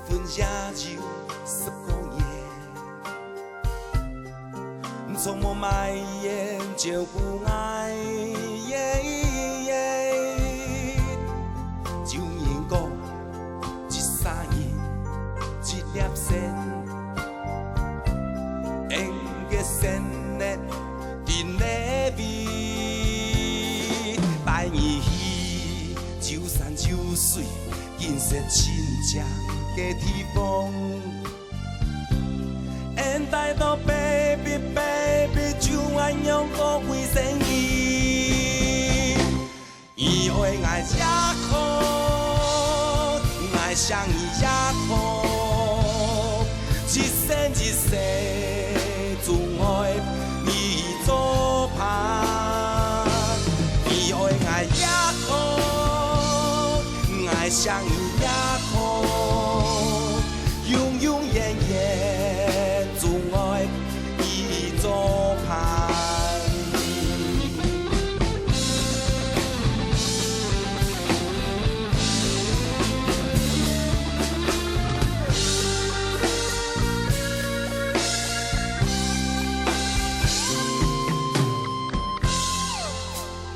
分野就10个月，从无埋怨照顾爱，就因讲一3年一粒线，缘结线的甜的味，待伊戏就山就水，见识亲情的天风。And I know baby baby， 就爱用个为生意，伊会爱也苦，爱上伊也苦，一生一世总爱伊做伴，伊会爱也苦，爱上伊也苦，永永远远总爱伊做伴。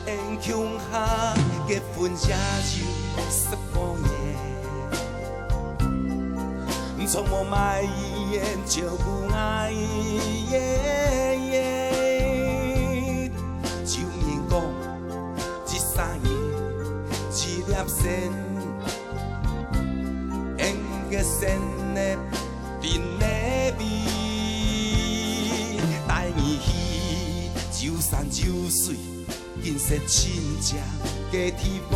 缘乡下结婚也就10个月，从无埋怨照顾爱，就因讲一3年一粒线，缘结线的甜的味，待伊戏就山就水，见识亲情的天风。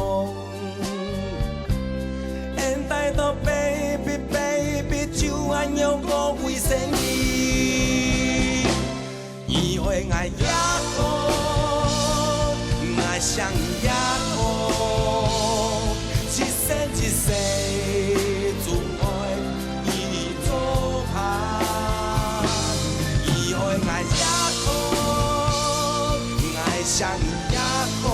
And I know baby baby， 就爱用个为生意，伊会爱也苦，爱上伊也苦，一生一世总爱伊做伴，伊会爱也苦，爱上伊也苦。